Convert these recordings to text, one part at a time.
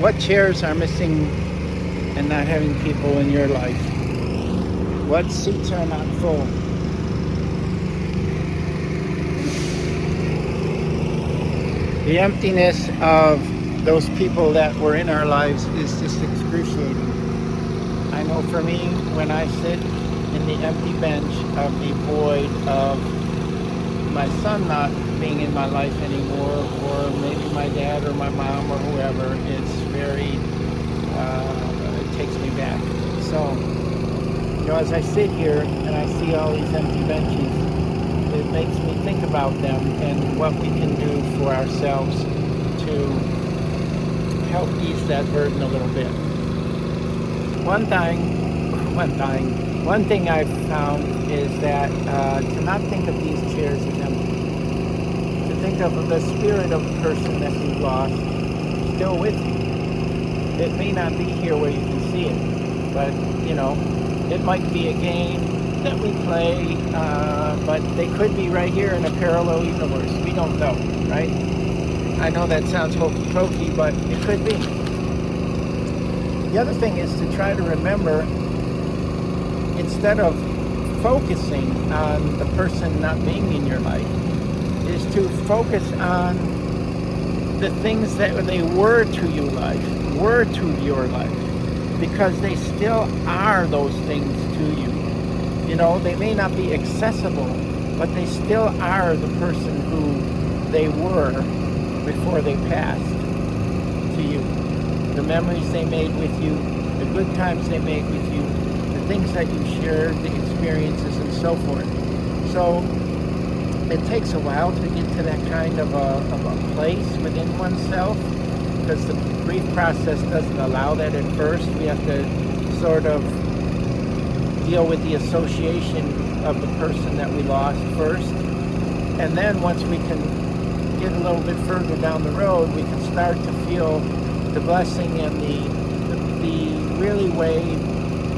What chairs are missing and not having people in your life? What seats are not full? The emptiness of those people that were in our lives is just excruciating. I know for me, when I sit in the empty bench of the void of my son not being in my life anymore, or maybe my dad or my mom or whoever, it's very, it takes me back. So, as I sit here and I see all these empty benches, it makes me think about them and what we can do for ourselves to help ease that burden a little bit. One thing I've found is that to not think of these chairs as empty, to think of the spirit of the person that you lost still with you. It may not be here where you can see it, but it might be a game that we play, but they could be right here in a parallel universe. We don't know, right? I know that sounds hokey pokey, but it could be. The other thing is to try to remember, instead of focusing on the person not being in your life, is to focus on the things that they were to your life, because they still are those things to you. They may not be accessible, but they still are the person who they were before they passed to you. The memories they made with you, the good times they made with you, the things that you shared, the experiences, and so forth. So it takes a while to get to that kind of a place within oneself, because the grief process doesn't allow that at first. We have to sort of deal with the association of the person that we lost first. And then once we can get a little bit further down the road, we can start to feel the blessing and the really way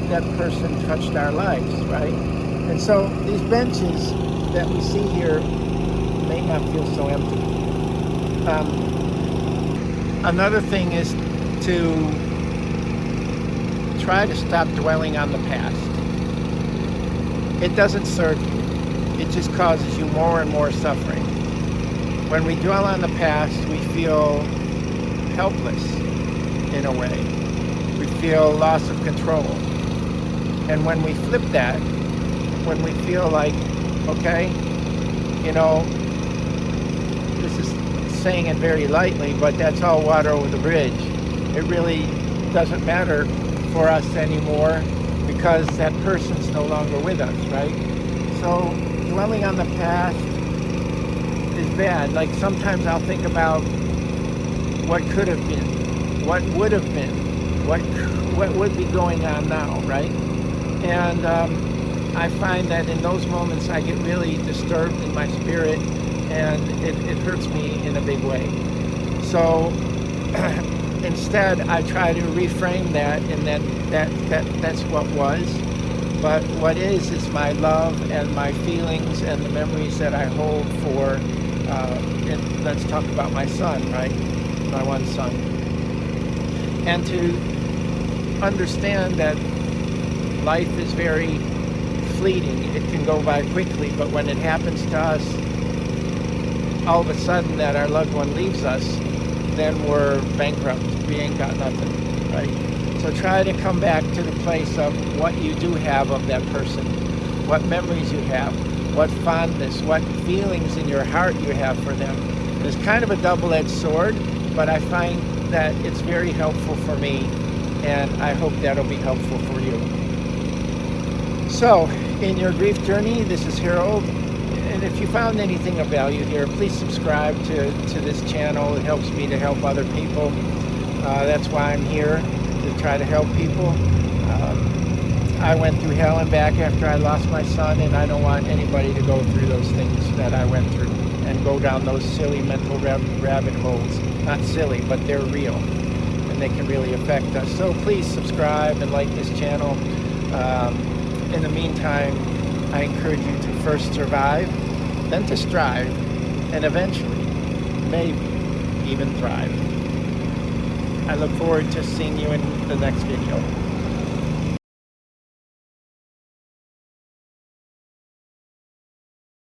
that person touched our lives, right? And so these benches that we see here may not feel so empty. Another thing is to try to stop dwelling on the past. It doesn't serve you. It just causes you more and more suffering. When we dwell on the past, we feel helpless in a way. We feel loss of control. And when we flip that, when we feel like, okay, this is saying it very lightly, but that's all water over the bridge. It really doesn't matter for us anymore because that person's no longer with us, right? So dwelling on the past is bad. Like sometimes I'll think about what could have been, what would have been, what would be going on now, right? And I find that in those moments I get really disturbed in my spirit, and it hurts me in a big way. So instead I try to reframe that, and that's what was. But what is my love and my feelings and the memories that I hold for, and let's talk about my son, right? My one son. And to understand that life is very fleeting. It can go by quickly, but when it happens to us, all of a sudden that our loved one leaves us, then we're bankrupt. We ain't got nothing, right? So try to come back to the place of what you do have of that person, what memories you have, what fondness, what feelings in your heart you have for them. It's kind of a double-edged sword, but I find that it's very helpful for me, and I hope that'll be helpful for you. So, in your grief journey, this is Harold, and if you found anything of value here, please subscribe to this channel. It helps me to help other people. That's why I'm here, to try to help people. I went through hell and back after I lost my son, and I don't want anybody to go through those things that I went through and go down those silly mental rabbit holes. Not silly, but they're real, and they can really affect us. So please subscribe and like this channel. In the meantime, I encourage you to first survive, then to strive, and eventually, maybe, even thrive. I look forward to seeing you in the next video.